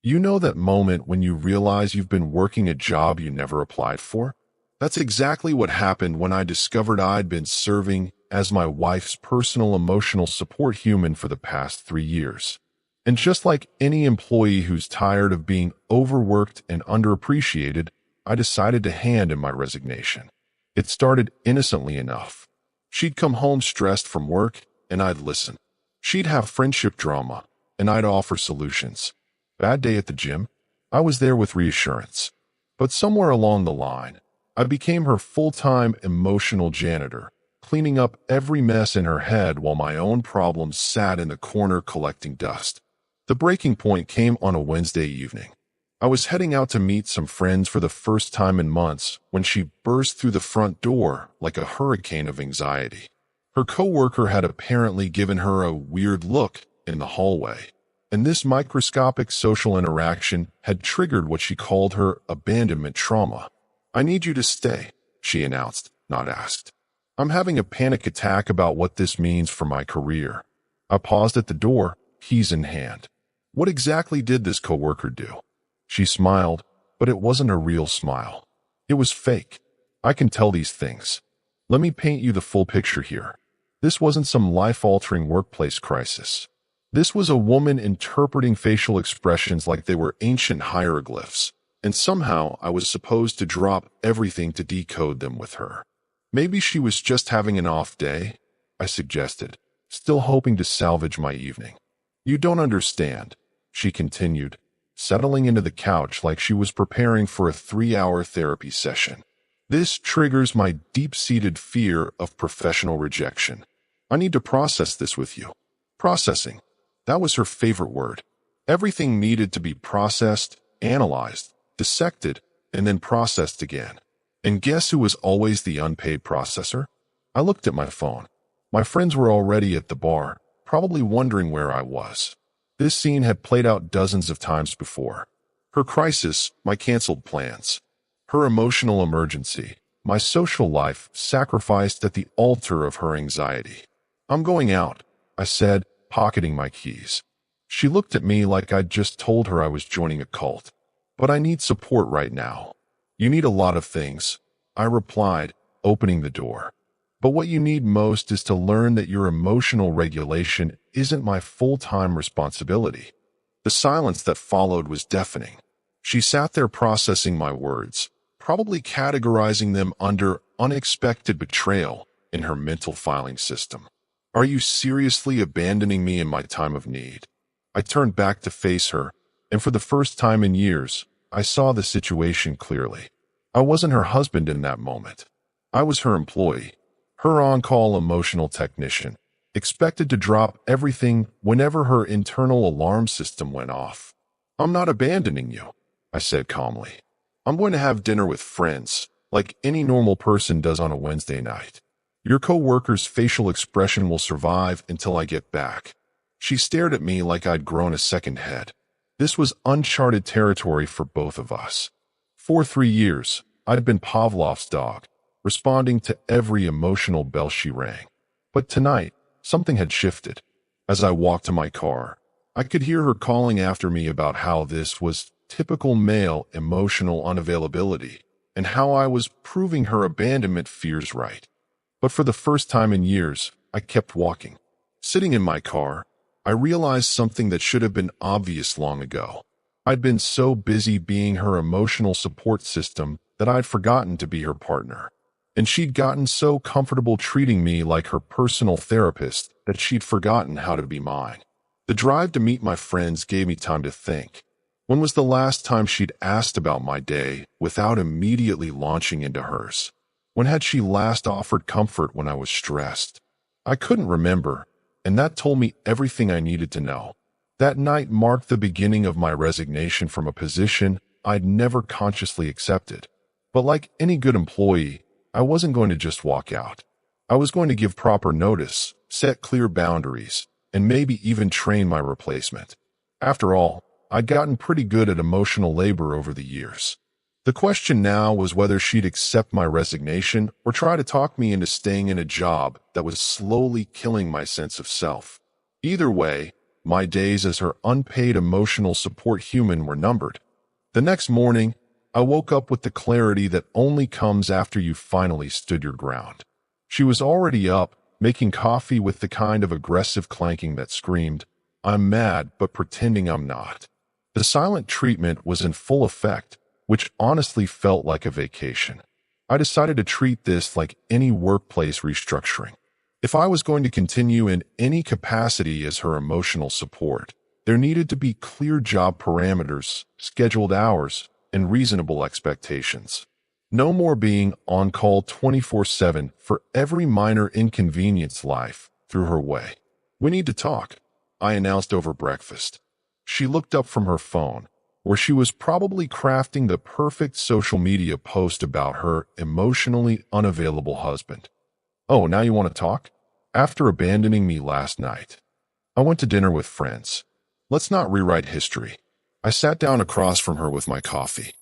You know that moment when you realize you've been working a job you never applied for? That's exactly what happened when I discovered I'd been serving as my wife's personal emotional support human for the past 3 years. And just like any employee who's tired of being overworked and underappreciated, I decided to hand in my resignation. It started innocently enough. She'd come home stressed from work, and I'd listen. She'd have friendship drama, and I'd offer solutions. Bad day at the gym? I was there with reassurance. But somewhere along the line, I became her full-time emotional janitor, cleaning up every mess in her head while my own problems sat in the corner collecting dust. The breaking point came on a Wednesday evening. I was heading out to meet some friends for the first time in months when she burst through the front door like a hurricane of anxiety. Her coworker had apparently given her a weird look in the hallway, and this microscopic social interaction had triggered what she called her abandonment trauma. "I need you to stay," she announced, not asked. "I'm having a panic attack about what this means for my career." I paused at the door, keys in hand. What exactly did this coworker do? She smiled, but it wasn't a real smile. It was fake. I can tell these things. Let me paint you the full picture here. This wasn't some life-altering workplace crisis. This was a woman interpreting facial expressions like they were ancient hieroglyphs, and somehow I was supposed to drop everything to decode them with her. Maybe she was just having an off day, I suggested, still hoping to salvage my evening. "You don't understand," she continued, settling into the couch like she was preparing for a 3-hour therapy session. "This triggers my deep-seated fear of professional rejection. I need to process this with you." Processing. That was her favorite word. Everything needed to be processed, analyzed, dissected, and then processed again. And guess who was always the unpaid processor? I looked at my phone. My friends were already at the bar, probably wondering where I was. This scene had played out dozens of times before. Her crisis, my canceled plans. Her emotional emergency, my social life sacrificed at the altar of her anxiety. "I'm going out," I said, pocketing my keys. She looked at me like I'd just told her I was joining a cult. "But I need support right now." "You need a lot of things," I replied, opening the door. "But what you need most is to learn that your emotional regulation isn't my full-time responsibility." The silence that followed was deafening. She sat there processing my words, probably categorizing them under unexpected betrayal in her mental filing system. "Are you seriously abandoning me in my time of need?" I turned back to face her, and for the first time in years, I saw the situation clearly. I wasn't her husband in that moment. I was her employee, her on-call emotional technician, expected to drop everything whenever her internal alarm system went off. "I'm not abandoning you," I said calmly. "I'm going to have dinner with friends, like any normal person does on a Wednesday night. Your coworker's facial expression will survive until I get back." She stared at me like I'd grown a second head. This was uncharted territory for both of us. For 3 years, I'd been Pavlov's dog, responding to every emotional bell she rang. But tonight, something had shifted. As I walked to my car, I could hear her calling after me about how this was typical male emotional unavailability, and how I was proving her abandonment fears right. But for the first time in years, I kept walking. Sitting in my car, I realized something that should have been obvious long ago. I'd been so busy being her emotional support system that I'd forgotten to be her partner. And she'd gotten so comfortable treating me like her personal therapist that she'd forgotten how to be mine. The drive to meet my friends gave me time to think. When was the last time she'd asked about my day without immediately launching into hers? When had she last offered comfort when I was stressed? I couldn't remember, and that told me everything I needed to know. That night marked the beginning of my resignation from a position I'd never consciously accepted. But like any good employee, I wasn't going to just walk out. I was going to give proper notice, set clear boundaries, and maybe even train my replacement. After all, I'd gotten pretty good at emotional labor over the years. The question now was whether she'd accept my resignation or try to talk me into staying in a job that was slowly killing my sense of self. Either way, my days as her unpaid emotional support human were numbered. The next morning, I woke up with the clarity that only comes after you finally stood your ground. She was already up, making coffee with the kind of aggressive clanking that screamed, "I'm mad, but pretending I'm not." The silent treatment was in full effect, which honestly felt like a vacation. I decided to treat this like any workplace restructuring. If I was going to continue in any capacity as her emotional support, there needed to be clear job parameters, scheduled hours, and reasonable expectations. No more being on call 24/7 for every minor inconvenience life threw her way. "We need to talk," I announced over breakfast. She looked up from her phone, where she was probably crafting the perfect social media post about her emotionally unavailable husband. "Oh, now you want to talk? After abandoning me last night, I went to dinner with friends. Let's not rewrite history." I sat down across from her with my coffee.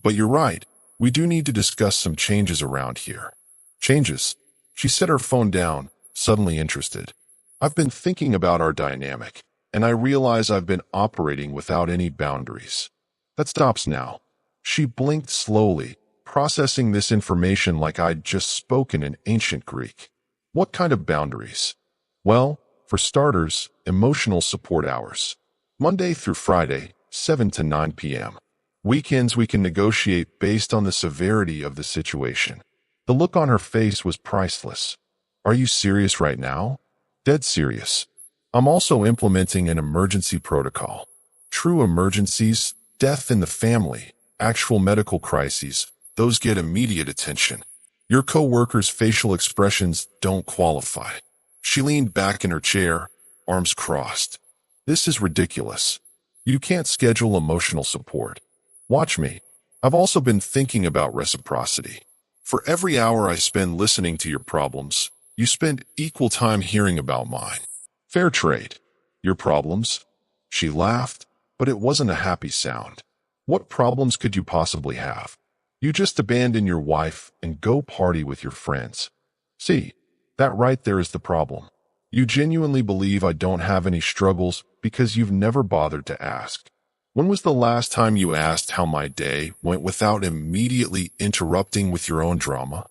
"But you're right. We do need to discuss some changes around here." "Changes?" She set her phone down, suddenly interested. "I've been thinking about our dynamic, and I realize I've been operating without any boundaries." "That stops now." She blinked slowly, processing this information like I'd just spoken in ancient Greek. "What kind of boundaries?" "Well, for starters, emotional support hours. Monday through Friday, 7 to 9 p.m. Weekends we can negotiate based on the severity of the situation." The look on her face was priceless. "Are you serious right now?" "Dead serious. I'm also implementing an emergency protocol. True emergencies, death in the family, actual medical crises, those get immediate attention. Your coworker's facial expressions don't qualify." She leaned back in her chair, arms crossed. "This is ridiculous. You can't schedule emotional support. Watch me. I've also been thinking about reciprocity. For every hour I spend listening to your problems, you spend equal time hearing about mine. Fair trade. Your problems?" She laughed, but it wasn't a happy sound. "What problems could you possibly have? You just abandon your wife and go party with your friends. See, that right there is the problem. You genuinely believe I don't have any struggles because you've never bothered to ask. When was the last time you asked how my day went without immediately interrupting with your own drama?"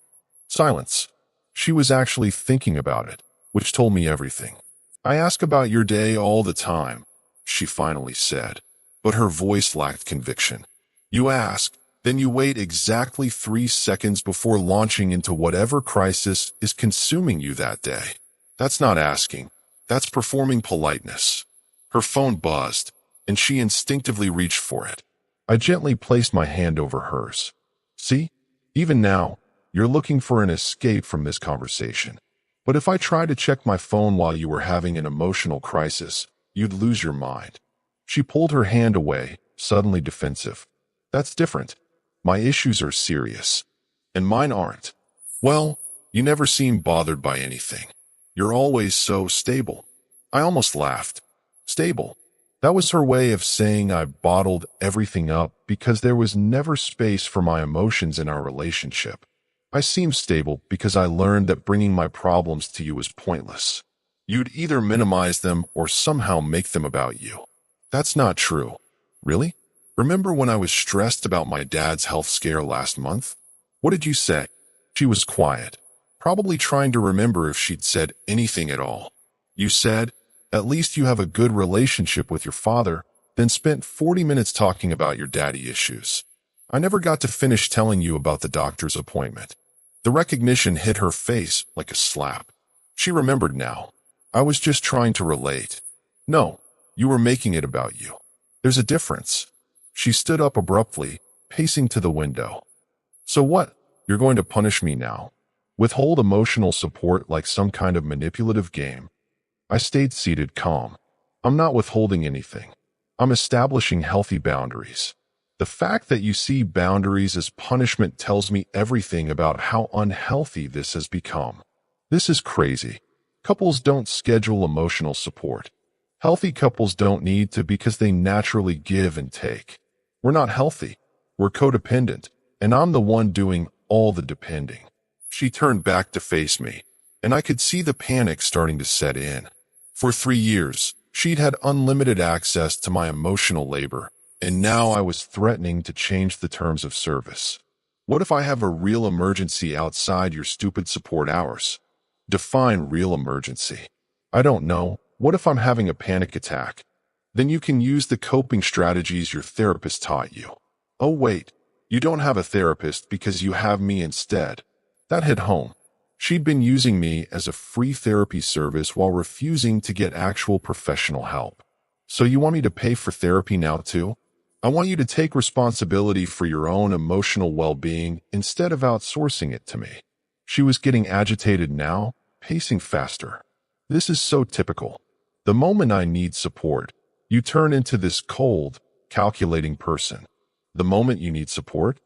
Silence. She was actually thinking about it, which told me everything. "I ask about your day all the time," she finally said, but her voice lacked conviction. "You ask, then you wait exactly 3 seconds before launching into whatever crisis is consuming you that day. That's not asking. That's performing politeness." Her phone buzzed, and she instinctively reached for it. I gently placed my hand over hers. "See, even now, you're looking for an escape from this conversation. But if I tried to check my phone while you were having an emotional crisis, you'd lose your mind." She pulled her hand away, suddenly defensive. "That's different. My issues are serious. And mine aren't." "Well, you never seem bothered by anything. You're always so stable." I almost laughed. Stable. That was her way of saying I bottled everything up because there was never space for my emotions in our relationship. "I seem stable because I learned that bringing my problems to you is pointless. You'd either minimize them or somehow make them about you." "That's not true." "Really? Remember when I was stressed about my dad's health scare last month? What did you say?" She was quiet, probably trying to remember if she'd said anything at all. "You said, 'At least you have a good relationship with your father,' then spent 40 minutes talking about your daddy issues. I never got to finish telling you about the doctor's appointment." The recognition hit her face like a slap. She remembered now. "I was just trying to relate." "No, you were making it about you. There's a difference." She stood up abruptly, pacing to the window. "So what? You're going to punish me now? Withhold emotional support like some kind of manipulative game?" I stayed seated, calm. "I'm not withholding anything. I'm establishing healthy boundaries. The fact that you see boundaries as punishment tells me everything about how unhealthy this has become. This is crazy. Couples don't schedule emotional support. Healthy couples don't need to because they naturally give and take. We're not healthy. We're codependent, and I'm the one doing all the depending." She turned back to face me, and I could see the panic starting to set in. "For 3 years, She'd had unlimited access to my emotional labor, and now I was threatening to change the terms of service. What if I have a real emergency outside your stupid support hours? Define real emergency. I don't know. What if I'm having a panic attack? Then you can use the coping strategies your therapist taught you. Oh wait, you don't have a therapist because you have me instead. That hit home. She'd been using me as a free therapy service while refusing to get actual professional help. So you want me to pay for therapy now too? I want you to take responsibility for your own emotional well-being instead of outsourcing it to me. She was getting agitated now, pacing faster. This is so typical. The moment I need support, you turn into this cold, calculating person. The moment you need support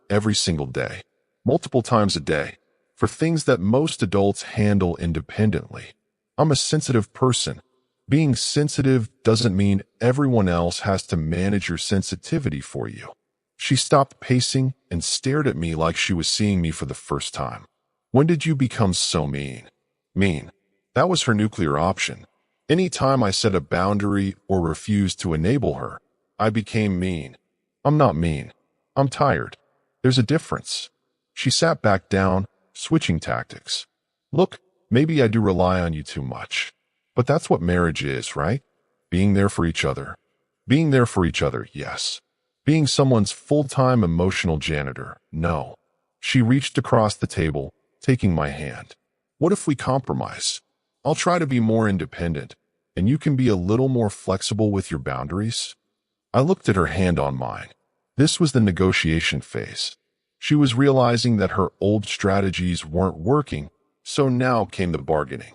every single day, multiple times a day, for things that most adults handle independently. I'm a sensitive person. Being sensitive doesn't mean everyone else has to manage your sensitivity for you. She stopped pacing and stared at me like she was seeing me for the first time. When did you become so mean? Mean. That was her nuclear option. Any time I set a boundary or refused to enable her, I became mean. I'm not mean. I'm tired. There's a difference. She sat back down, switching tactics. Look, maybe I do rely on you too much. But that's what marriage is, right? Being there for each other. Being there for each other, yes. Being someone's full-time emotional janitor, no. She reached across the table, taking my hand. What if we compromise? I'll try to be more independent, and you can be a little more flexible with your boundaries. I looked at her hand on mine. This was the negotiation phase. She was realizing that her old strategies weren't working, so now came the bargaining.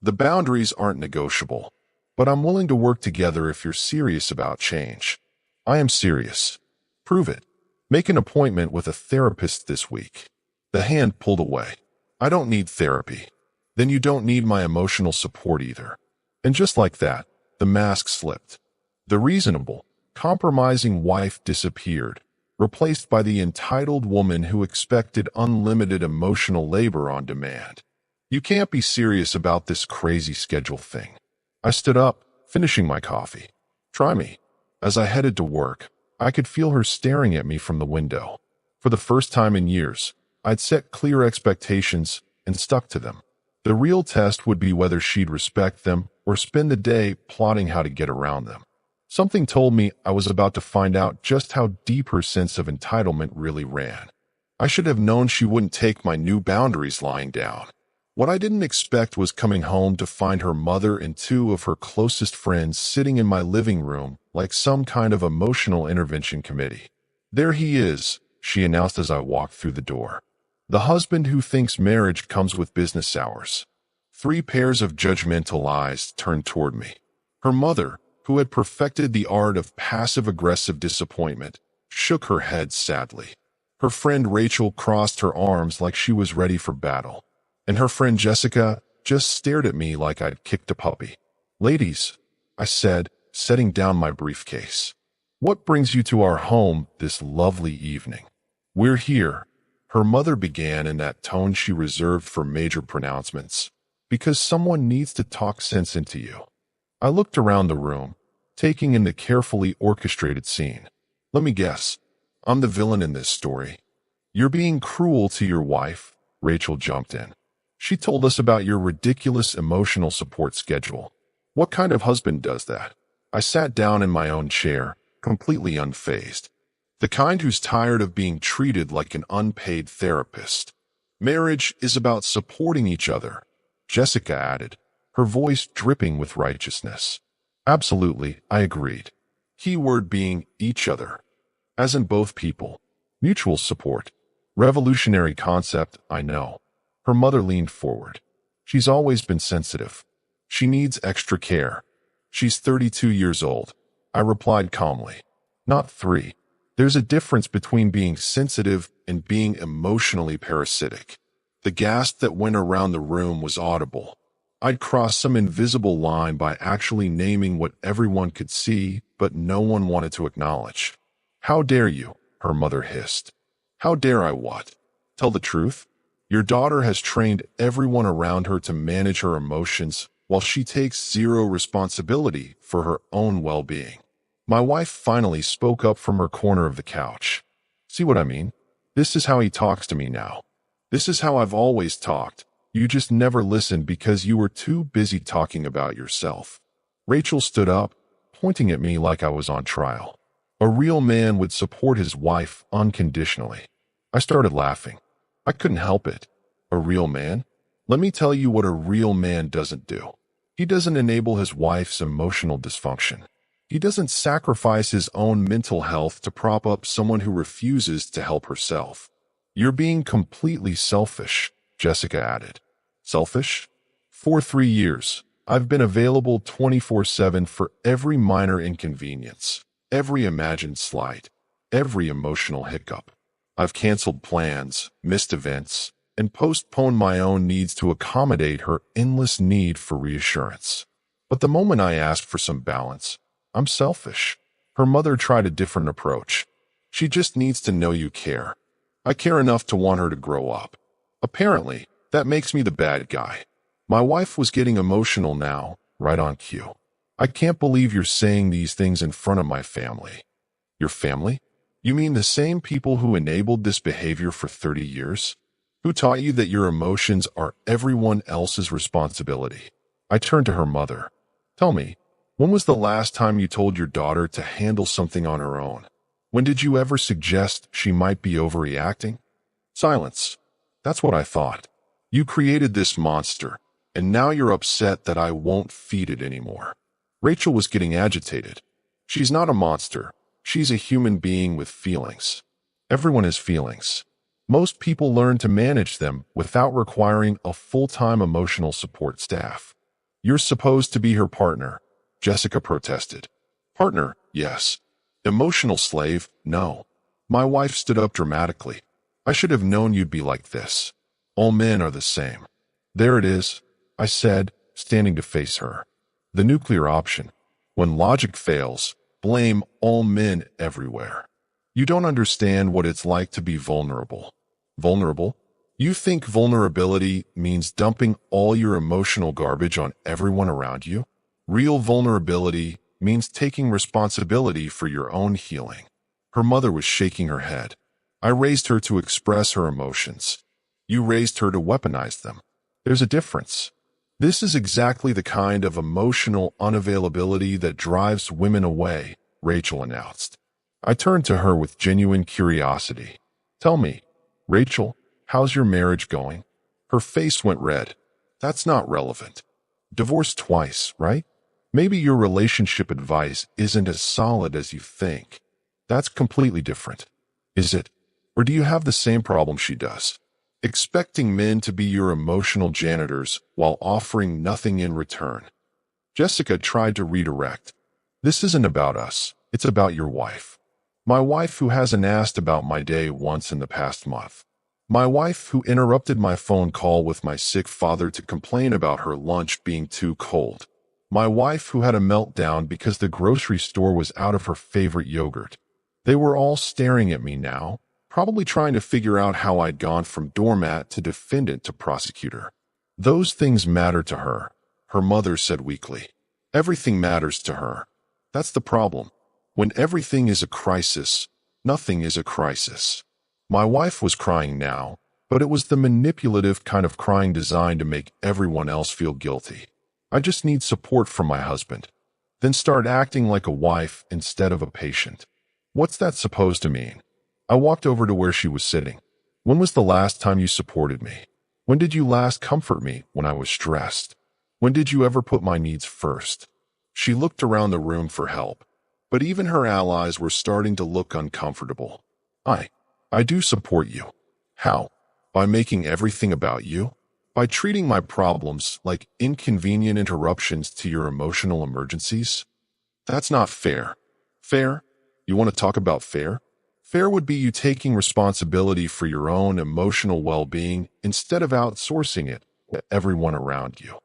The boundaries aren't negotiable, but I'm willing to work together if you're serious about change. I am serious. Prove it. Make an appointment with a therapist this week. The hand pulled away. I don't need therapy. Then you don't need my emotional support either. And just like that, the mask slipped. The reasonable, compromising wife disappeared, replaced by the entitled woman who expected unlimited emotional labor on demand. You can't be serious about this crazy schedule thing. I stood up, finishing my coffee. Try me. As I headed to work, I could feel her staring at me from the window. For the first time in years, I'd set clear expectations and stuck to them. The real test would be whether she'd respect them or spend the day plotting how to get around them. Something told me I was about to find out just how deep her sense of entitlement really ran. I should have known she wouldn't take my new boundaries lying down. What I didn't expect was coming home to find her mother and two of her closest friends sitting in my living room like some kind of emotional intervention committee. There he is, she announced as I walked through the door. The husband who thinks marriage comes with business hours. 3 pairs of judgmental eyes turned toward me. Her mother, who had perfected the art of passive-aggressive disappointment, shook her head sadly. Her friend Rachel crossed her arms like she was ready for battle. And her friend Jessica just stared at me like I'd kicked a puppy. Ladies, I said, setting down my briefcase. What brings you to our home this lovely evening? We're here, her mother began in that tone she reserved for major pronouncements, because someone needs to talk sense into you. I looked around the room, taking in the carefully orchestrated scene. Let me guess, I'm the villain in this story. You're being cruel to your wife, Rachel jumped in. She told us about your ridiculous emotional support schedule. What kind of husband does that? I sat down in my own chair, completely unfazed. The kind who's tired of being treated like an unpaid therapist. Marriage is about supporting each other, Jessica added, her voice dripping with righteousness. Absolutely, I agreed. Keyword being each other. As in both people. Mutual support. Revolutionary concept, I know. Her mother leaned forward. She's always been sensitive. She needs extra care. She's 32 years old. I replied calmly. Not 3. There's a difference between being sensitive and being emotionally parasitic. The gasp that went around the room was audible. I'd crossed some invisible line by actually naming what everyone could see, but no one wanted to acknowledge. How dare you? Her mother hissed. How dare I what? Tell the truth? Your daughter has trained everyone around her to manage her emotions, while she takes zero responsibility for her own well-being. My wife finally spoke up from her corner of the couch. See what I mean? This is how he talks to me now. This is how I've always talked. You just never listened because you were too busy talking about yourself. Rachel stood up, pointing at me like I was on trial. A real man would support his wife unconditionally. I started laughing. I couldn't help it. A real man? Let me tell you what a real man doesn't do. He doesn't enable his wife's emotional dysfunction. He doesn't sacrifice his own mental health to prop up someone who refuses to help herself. You're being completely selfish, Jessica added. Selfish? For 3 years, I've been available 24/7 for every minor inconvenience, every imagined slight, every emotional hiccup. I've canceled plans, missed events, and postponed my own needs to accommodate her endless need for reassurance. But the moment I asked for some balance, I'm selfish. Her mother tried a different approach. She just needs to know you care. I care enough to want her to grow up. Apparently, that makes me the bad guy. My wife was getting emotional now, right on cue. I can't believe you're saying these things in front of my family. Your family? You mean the same people who enabled this behavior for 30 years? Who taught you that your emotions are everyone else's responsibility? I turned to her mother. Tell me, when was the last time you told your daughter to handle something on her own? When did you ever suggest she might be overreacting? Silence. That's what I thought. You created this monster, and now you're upset that I won't feed it anymore. Rachel was getting agitated. She's not a monster. She's a human being with feelings. Everyone has feelings. Most people learn to manage them without requiring a full-time emotional support staff. You're supposed to be her partner, Jessica protested. Partner, yes. Emotional slave, no. My wife stood up dramatically. I should have known you'd be like this. All men are the same. There it is, I said, standing to face her. The nuclear option. When logic fails, blame all men everywhere. You don't understand what it's like to be vulnerable. Vulnerable? You think vulnerability means dumping all your emotional garbage on everyone around you? Real vulnerability means taking responsibility for your own healing. Her mother was shaking her head. I raised her to express her emotions. You raised her to weaponize them. There's a difference. This is exactly the kind of emotional unavailability that drives women away, Rachel announced. I turned to her with genuine curiosity. Tell me, Rachel, how's your marriage going? Her face went red. That's not relevant. Divorced twice, right? Maybe your relationship advice isn't as solid as you think. That's completely different. Is it? Or do you have the same problem she does? Expecting men to be your emotional janitors while offering nothing in return. Jessica tried to redirect. This isn't about us. It's about your wife. My wife who hasn't asked about my day once in the past month. My wife who interrupted my phone call with my sick father to complain about her lunch being too cold. My wife who had a meltdown because the grocery store was out of her favorite yogurt. They were all staring at me now, probably trying to figure out how I'd gone from doormat to defendant to prosecutor. Those things matter to her, her mother said weakly. Everything matters to her. That's the problem. When everything is a crisis, nothing is a crisis. My wife was crying now, but it was the manipulative kind of crying designed to make everyone else feel guilty. I just need support from my husband. Then start acting like a wife instead of a patient. What's that supposed to mean? I walked over to where she was sitting. When was the last time you supported me? When did you last comfort me when I was stressed? When did you ever put my needs first? She looked around the room for help, but even her allies were starting to look uncomfortable. I do support you. How? By making everything about you? By treating my problems like inconvenient interruptions to your emotional emergencies? That's not fair. Fair? You want to talk about fair? Fair would be you taking responsibility for your own emotional well-being instead of outsourcing it to everyone around you.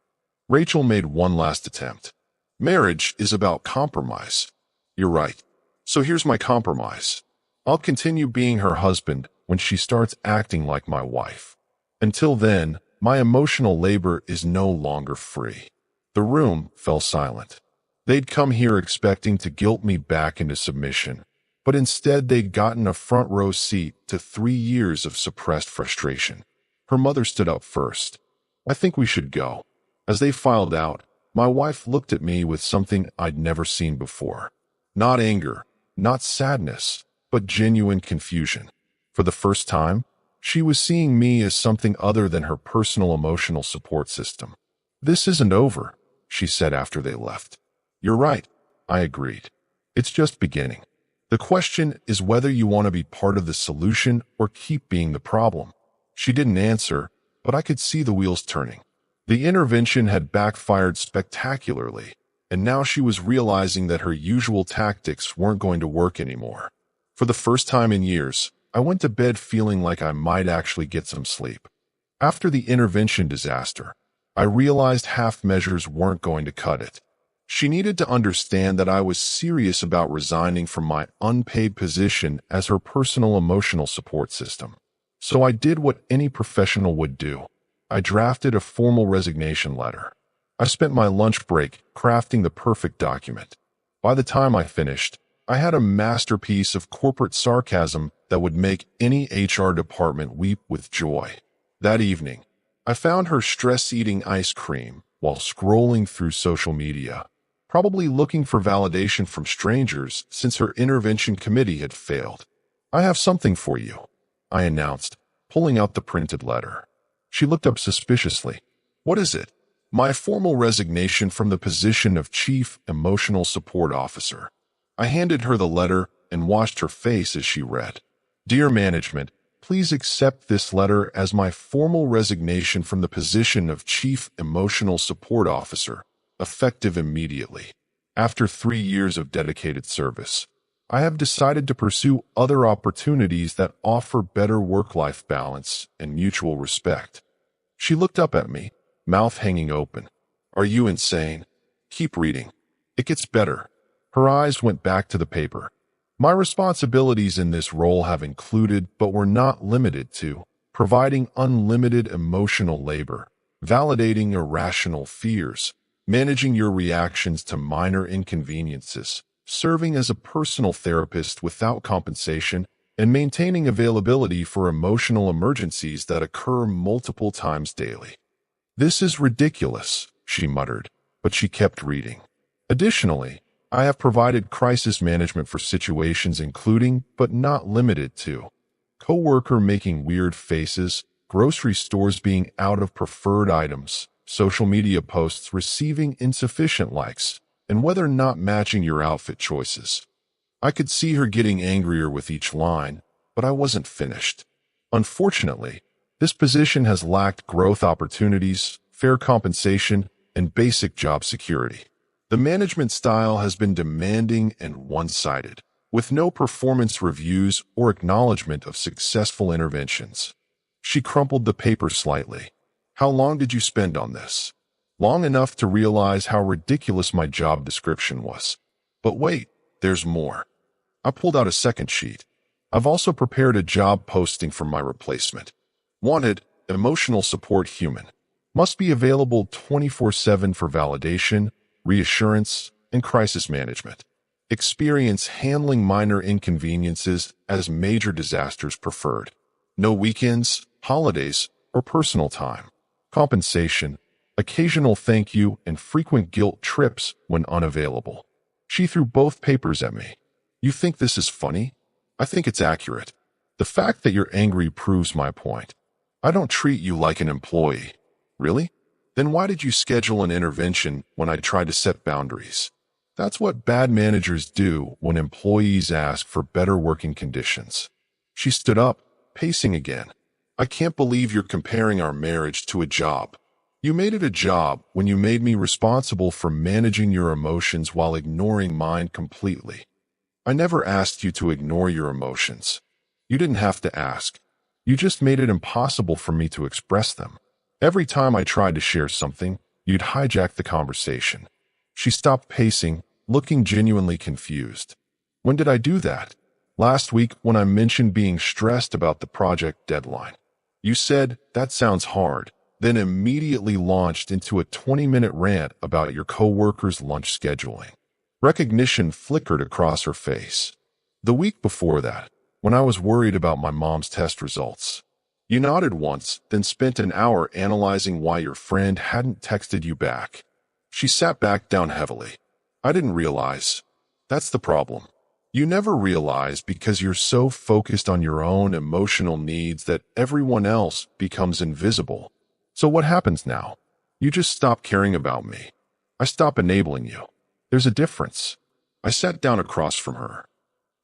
Rachel made one last attempt. Marriage is about compromise. You're right. So here's my compromise. I'll continue being her husband when she starts acting like my wife. Until then, my emotional labor is no longer free. The The room fell silent. They'd come here expecting to guilt me back into submission, but instead they'd gotten a front row seat to 3 years of suppressed frustration. Her mother stood up first. "I think we should go." As they filed out, my wife looked at me with something I'd never seen before. Not anger, not sadness, but genuine confusion. For the first time, she was seeing me as something other than her personal emotional support system. "This isn't over," she said after they left. "You're right," I agreed. "It's just beginning. The question is whether you want to be part of the solution or keep being the problem." She didn't answer, but I could see the wheels turning. The intervention had backfired spectacularly, and now she was realizing that her usual tactics weren't going to work anymore. For the first time in years, I went to bed feeling like I might actually get some sleep. After the intervention disaster, I realized half measures weren't going to cut it. She needed to understand that I was serious about resigning from my unpaid position as her personal emotional support system. So I did what any professional would do. I drafted a formal resignation letter. I spent my lunch break crafting the perfect document. By the time I finished, I had a masterpiece of corporate sarcasm that would make any HR department weep with joy. That evening, I found her stress-eating ice cream while scrolling through social media, probably looking for validation from strangers since her intervention committee had failed. "I have something for you," I announced, pulling out the printed letter. She looked up suspiciously. "What is it?" "My formal resignation from the position of Chief Emotional Support Officer." I handed her the letter and watched her face as she read. "Dear management, please accept this letter as my formal resignation from the position of Chief Emotional Support Officer, effective immediately. After 3 years of dedicated service, I have decided to pursue other opportunities that offer better work-life balance and mutual respect." She looked up at me, mouth hanging open. "Are you insane? Keep reading. It gets better." Her eyes went back to the paper. "My responsibilities in this role have included, but were not limited to, providing unlimited emotional labor, validating irrational fears, managing your reactions to minor inconveniences, serving as a personal therapist without compensation, and maintaining availability for emotional emergencies that occur multiple times daily." "This is ridiculous," she muttered, but she kept reading. "Additionally, I have provided crisis management for situations including, but not limited to, coworker making weird faces, grocery stores being out of preferred items, social media posts receiving insufficient likes, and whether or not matching your outfit choices." I could see her getting angrier with each line, but I wasn't finished. "Unfortunately, this position has lacked growth opportunities, fair compensation, and basic job security. The management style has been demanding and one-sided, with no performance reviews or acknowledgement of successful interventions." She crumpled the paper slightly. "How long did you spend on this?" "Long enough to realize how ridiculous my job description was. But wait, there's more." I pulled out a second sheet. "I've also prepared a job posting for my replacement. Wanted, emotional support human. Must be available 24/7 for validation, reassurance, and crisis management. Experience handling minor inconveniences as major disasters preferred. No weekends, holidays, or personal time. Compensation, occasional thank you, and frequent guilt trips when unavailable." She threw both papers at me. "You think this is funny? I think it's accurate. The fact that you're angry proves my point. I don't treat you like an employee." "Really? Then why did you schedule an intervention when I tried to set boundaries?" "That's what bad managers do when employees ask for better working conditions." She stood up, pacing again. "I can't believe you're comparing our marriage to a job. You made it a job when you made me responsible for managing your emotions while ignoring mine completely. I never asked you to ignore your emotions. You didn't have to ask. You just made it impossible for me to express them. Every time I tried to share something, you'd hijack the conversation." She stopped pacing, looking genuinely confused. "When did I do that?" "Last week when I mentioned being stressed about the project deadline. You said, 'That sounds hard. then immediately launched into a 20-minute rant about your coworker's lunch scheduling. Recognition flickered across her face. The week before that, when I was worried about my mom's test results, you nodded once, then spent an hour analyzing why your friend hadn't texted you back. She sat back down heavily. I didn't realize. That's the problem. You never realize because you're so focused on your own emotional needs that everyone else becomes invisible. So what happens now? You just stop caring about me. I stop enabling you. There's a difference. I sat down across from her.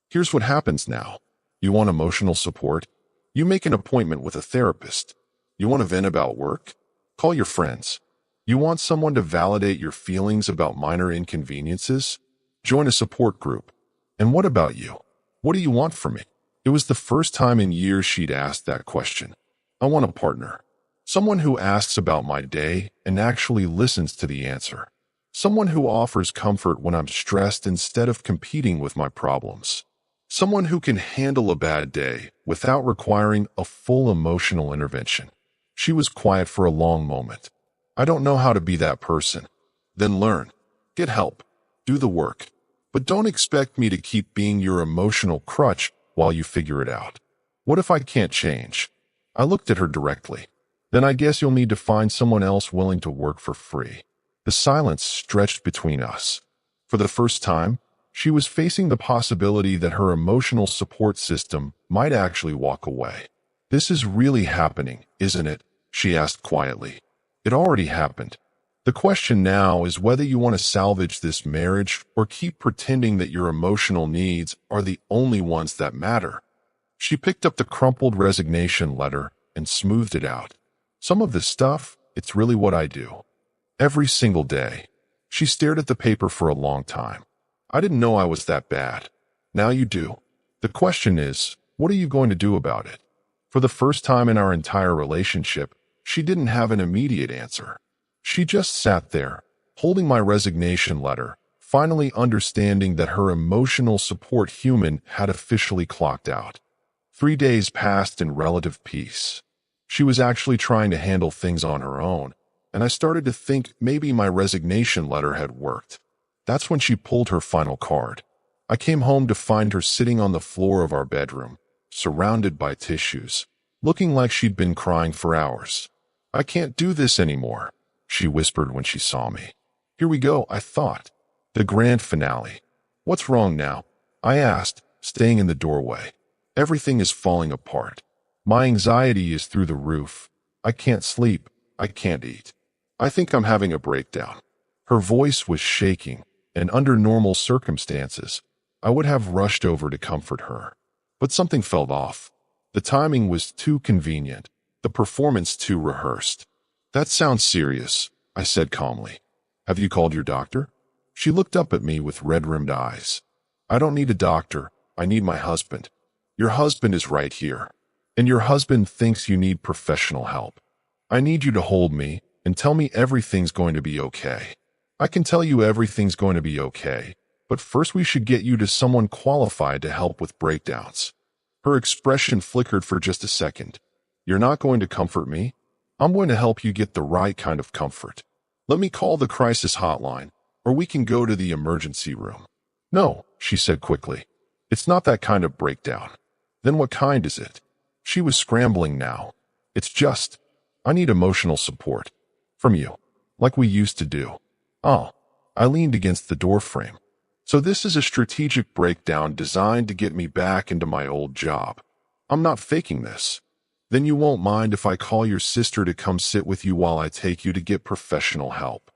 Here's what happens now. You want emotional support? You make an appointment with a therapist. You want to vent about work? Call your friends. You want someone to validate your feelings about minor inconveniences? Join a support group. And what about you? What do you want from me? It was the first time in years she'd asked that question. I want a partner. Someone who asks about my day and actually listens to the answer. Someone who offers comfort when I'm stressed instead of competing with my problems. Someone who can handle a bad day without requiring a full emotional intervention. She was quiet for a long moment. I don't know how to be that person. Then learn. Get help. Do the work. But don't expect me to keep being your emotional crutch while you figure it out. What if I can't change? I looked at her directly. Then I guess you'll need to find someone else willing to work for free. The silence stretched between us. For the first time, she was facing the possibility that her emotional support system might actually walk away. This is really happening, isn't it? She asked quietly. It already happened. The question now is whether you want to salvage this marriage or keep pretending that your emotional needs are the only ones that matter. She picked up the crumpled resignation letter and smoothed it out. Some of this stuff, it's really what I do. Every single day. She stared at the paper for a long time. I didn't know I was that bad. Now you do. The question is, what are you going to do about it? For the first time in our entire relationship, she didn't have an immediate answer. She just sat there, holding my resignation letter, finally understanding that her emotional support human had officially clocked out. 3 days passed in relative peace. She was actually trying to handle things on her own, and I started to think maybe my resignation letter had worked. That's when she pulled her final card. I came home to find her sitting on the floor of our bedroom, surrounded by tissues, looking like she'd been crying for hours. I can't do this anymore, she whispered when she saw me. Here we go, I thought. The grand finale. What's wrong now? I asked, staying in the doorway. Everything is falling apart. My anxiety is through the roof. I can't sleep. I can't eat. I think I'm having a breakdown. Her voice was shaking, and under normal circumstances, I would have rushed over to comfort her. But something felt off. The timing was too convenient, the performance too rehearsed. That sounds serious, I said calmly. Have you called your doctor? She looked up at me with red-rimmed eyes. I don't need a doctor. I need my husband. Your husband is right here. And your husband thinks you need professional help. I need you to hold me and tell me everything's going to be okay. I can tell you everything's going to be okay, but first we should get you to someone qualified to help with breakdowns. Her expression flickered for just a second. You're not going to comfort me? I'm going to help you get the right kind of comfort. Let me call the crisis hotline, or we can go to the emergency room. No, she said quickly. It's not that kind of breakdown. Then what kind is it? She was scrambling now. It's just, I need emotional support. From you. Like we used to do. Oh, I leaned against the doorframe. So this is a strategic breakdown designed to get me back into my old job. I'm not faking this. Then you won't mind if I call your sister to come sit with you while I take you to get professional help.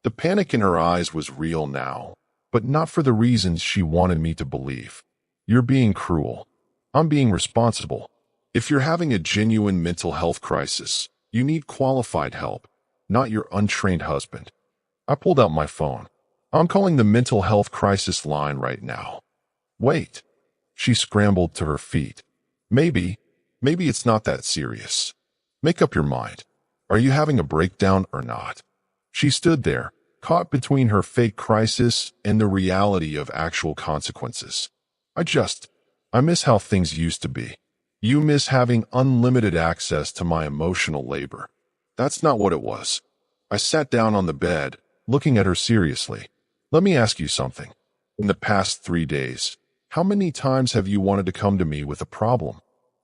The panic in her eyes was real now, but not for the reasons she wanted me to believe. You're being cruel. I'm being responsible. If you're having a genuine mental health crisis, you need qualified help, not your untrained husband. I pulled out my phone. I'm calling the mental health crisis line right now. Wait. She scrambled to her feet. Maybe it's not that serious. Make up your mind. Are you having a breakdown or not? She stood there, caught between her fake crisis and the reality of actual consequences. I miss how things used to be. You miss having unlimited access to my emotional labor. That's not what it was. I sat down on the bed, looking at her seriously. Let me ask you something. In the past 3 days, how many times have you wanted to come to me with a problem?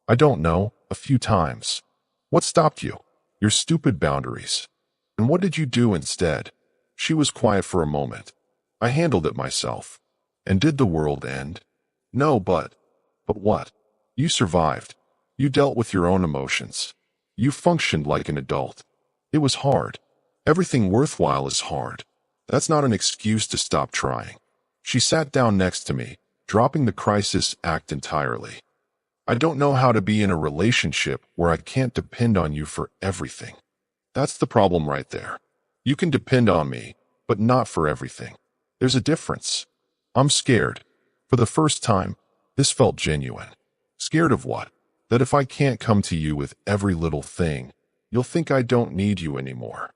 I don't know, a few times. What stopped you? Your stupid boundaries. And what did you do instead? She was quiet for a moment. I handled it myself. And did the world end? No, but what? You survived. You dealt with your own emotions. You functioned like an adult. It was hard. Everything worthwhile is hard. That's not an excuse to stop trying. She sat down next to me, dropping the crisis act entirely. I don't know how to be in a relationship where I can't depend on you for everything. That's the problem right there. You can depend on me, but not for everything. There's a difference. I'm scared. For the first time, this felt genuine. Scared of what? That if I can't come to you with every little thing, you'll think I don't need you anymore.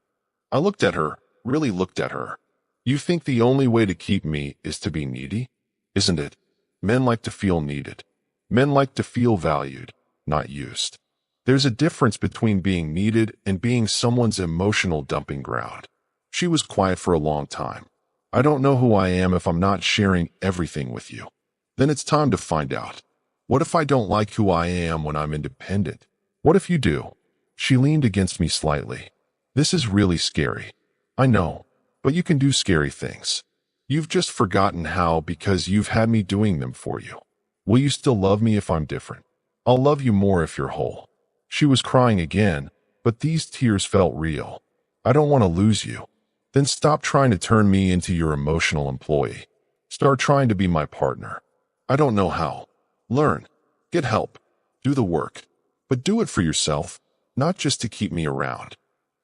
I looked at her, really looked at her. You think the only way to keep me is to be needy? Isn't it? Men like to feel needed. Men like to feel valued, not used. There's a difference between being needed and being someone's emotional dumping ground. She was quiet for a long time. I don't know who I am if I'm not sharing everything with you. Then it's time to find out. What if I don't like who I am when I'm independent? What if you do? She leaned against me slightly. This is really scary. I know, but you can do scary things. You've just forgotten how because you've had me doing them for you. Will you still love me if I'm different? I'll love you more if you're whole. She was crying again, but these tears felt real. I don't want to lose you. Then stop trying to turn me into your emotional employee. Start trying to be my partner. I don't know how. Learn. Get help. Do the work. But do it for yourself, not just to keep me around.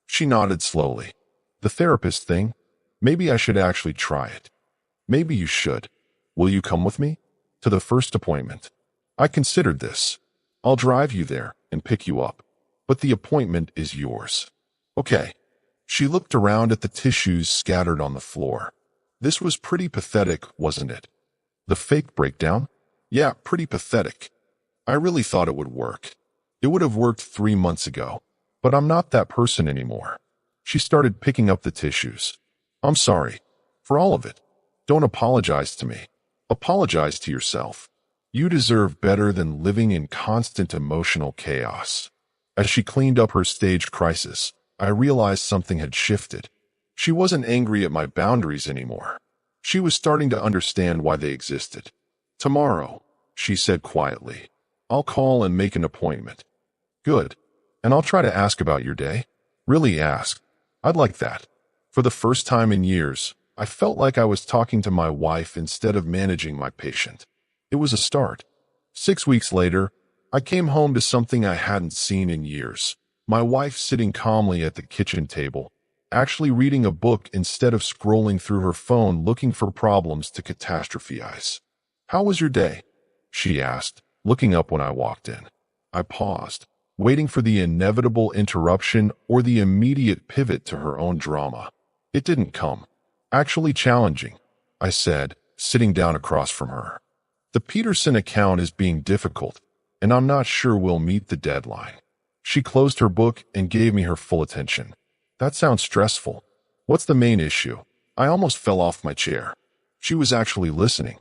She nodded slowly. The therapist thing? Maybe I should actually try it. Maybe you should. Will you come with me? To the first appointment. I considered this. I'll drive you there and pick you up. But the appointment is yours. Okay. She looked around at the tissues scattered on the floor. This was pretty pathetic, wasn't it? The fake breakdown? Yeah, pretty pathetic. I really thought it would work. It would have worked 3 months ago, but I'm not that person anymore. She started picking up the tissues. I'm sorry. For all of it. Don't apologize to me. Apologize to yourself. You deserve better than living in constant emotional chaos. As she cleaned up her staged crisis, I realized something had shifted. She wasn't angry at my boundaries anymore. She was starting to understand why they existed. Tomorrow, she said quietly, I'll call and make an appointment. Good. And I'll try to ask about your day. Really ask. I'd like that. For the first time in years, I felt like I was talking to my wife instead of managing my patient. It was a start. 6 weeks later, I came home to something I hadn't seen in years. My wife sitting calmly at the kitchen table, actually reading a book instead of scrolling through her phone looking for problems to catastrophize. How was your day? She asked, looking up when I walked in. I paused, waiting for the inevitable interruption or the immediate pivot to her own drama. It didn't come. Actually challenging, I said, sitting down across from her. The Peterson account is being difficult, and I'm not sure we'll meet the deadline. She closed her book and gave me her full attention. That sounds stressful. What's the main issue? I almost fell off my chair. She was actually listening.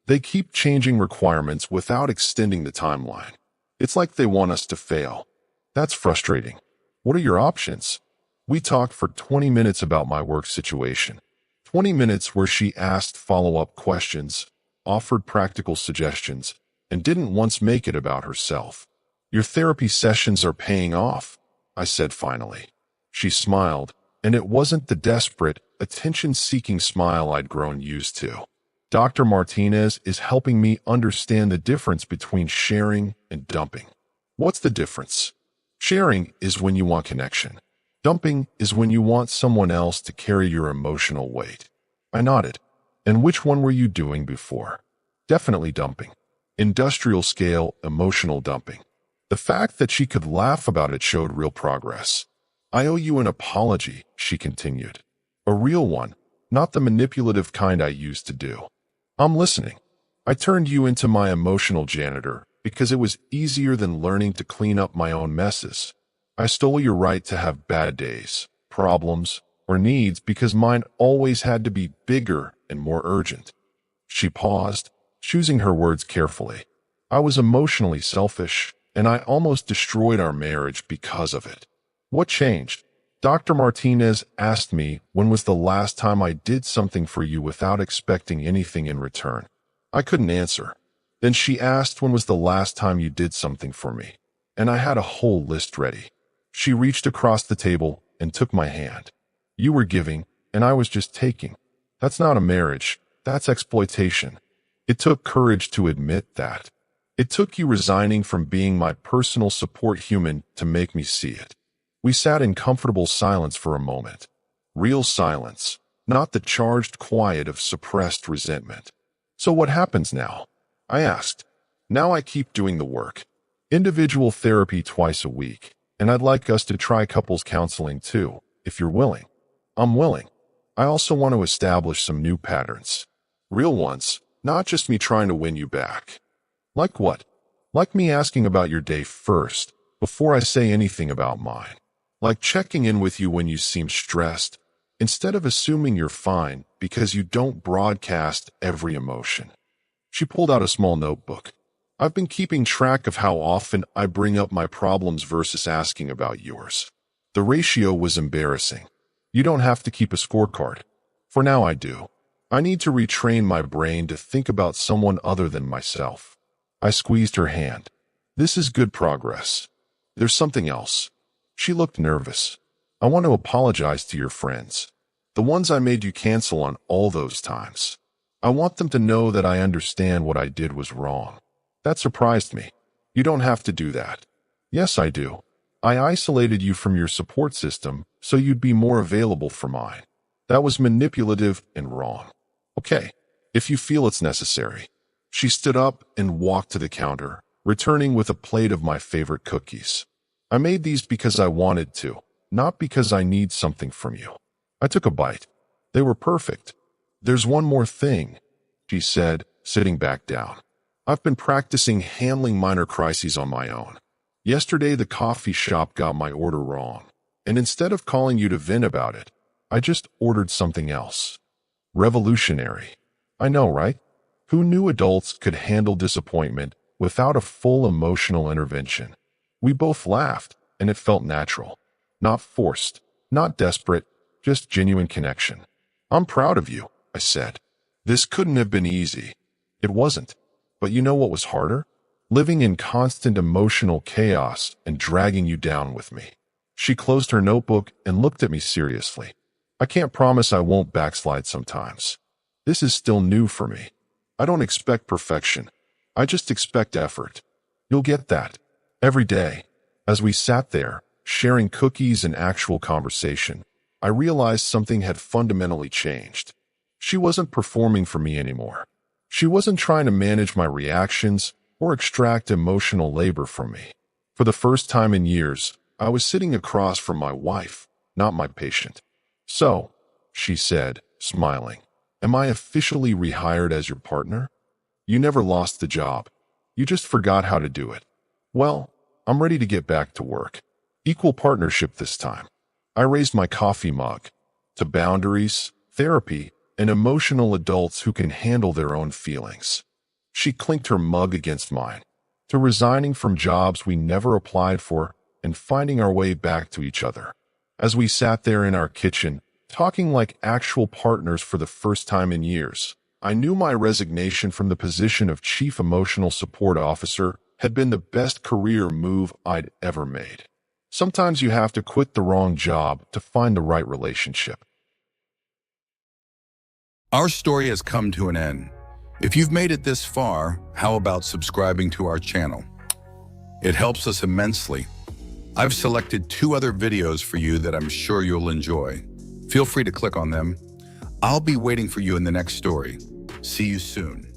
They keep changing requirements without extending the timeline. It's like they want us to fail. That's frustrating. What are your options? We talked for 20 minutes about my work situation. 20 minutes where she asked follow-up questions, offered practical suggestions, and didn't once make it about herself. Your therapy sessions are paying off, I said finally. She smiled, and it wasn't the desperate, attention-seeking smile I'd grown used to. Dr. Martinez is helping me understand the difference between sharing and dumping. What's the difference? Sharing is when you want connection. Dumping is when you want someone else to carry your emotional weight. I nodded. And which one were you doing before? Definitely dumping. Industrial scale, emotional dumping. The fact that she could laugh about it showed real progress. I owe you an apology, she continued. A real one, not the manipulative kind I used to do. I'm listening. I turned you into my emotional janitor because it was easier than learning to clean up my own messes. I stole your right to have bad days, problems, or needs because mine always had to be bigger and more urgent. She paused, choosing her words carefully. I was emotionally selfish, and I almost destroyed our marriage because of it. What changed? Dr. Martinez asked me when was the last time I did something for you without expecting anything in return. I couldn't answer. Then she asked when was the last time you did something for me, and I had a whole list ready. She reached across the table and took my hand. You were giving, and I was just taking. That's not a marriage, that's exploitation. It took courage to admit that. It took you resigning from being my personal support human to make me see it. We sat in comfortable silence for a moment. Real silence, not the charged quiet of suppressed resentment. So what happens now? I asked. Now I keep doing the work. Individual therapy twice a week, and I'd like us to try couples counseling too, if you're willing. I'm willing. I also want to establish some new patterns. Real ones, not just me trying to win you back. Like what? Like me asking about your day first, before I say anything about mine. Like checking in with you when you seem stressed, instead of assuming you're fine because you don't broadcast every emotion. She pulled out a small notebook. I've been keeping track of how often I bring up my problems versus asking about yours. The ratio was embarrassing. You don't have to keep a scorecard. For now I do. I need to retrain my brain to think about someone other than myself. I squeezed her hand. This is good progress. There's something else. She looked nervous. I want to apologize to your friends. The ones I made you cancel on all those times. I want them to know that I understand what I did was wrong. That surprised me. You don't have to do that. Yes, I do. I isolated you from your support system so you'd be more available for mine. That was manipulative and wrong. Okay, if you feel it's necessary. She stood up and walked to the counter, returning with a plate of my favorite cookies. I made these because I wanted to, not because I need something from you. I took a bite. They were perfect. There's one more thing, she said, sitting back down. I've been practicing handling minor crises on my own. Yesterday, the coffee shop got my order wrong, and instead of calling you to vent about it, I just ordered something else. Revolutionary. I know, right? Who knew adults could handle disappointment without a full emotional intervention? We both laughed, and it felt natural. Not forced, not desperate, just genuine connection. I'm proud of you, I said. This couldn't have been easy. It wasn't. But you know what was harder? Living in constant emotional chaos and dragging you down with me. She closed her notebook and looked at me seriously. I can't promise I won't backslide sometimes. This is still new for me. I don't expect perfection. I just expect effort. You'll get that. Every day. As we sat there, sharing cookies and actual conversation, I realized something had fundamentally changed. She wasn't performing for me anymore. She wasn't trying to manage my reactions or extract emotional labor from me. For the first time in years, I was sitting across from my wife, not my patient. So, she said, smiling, am I officially rehired as your partner? You never lost the job. You just forgot how to do it. Well, I'm ready to get back to work. Equal partnership this time. I raised my coffee mug. To boundaries, therapy, and emotional adults who can handle their own feelings. She clinked her mug against mine. To resigning from jobs we never applied for and finding our way back to each other. As we sat there in our kitchen, talking like actual partners for the first time in years, I knew my resignation from the position of Chief Emotional Support Officer had been the best career move I'd ever made. Sometimes you have to quit the wrong job to find the right relationship. Our story has come to an end. If you've made it this far, how about subscribing to our channel? It helps us immensely. I've selected 2 other videos for you that I'm sure you'll enjoy. Feel free to click on them. I'll be waiting for you in the next story. See you soon.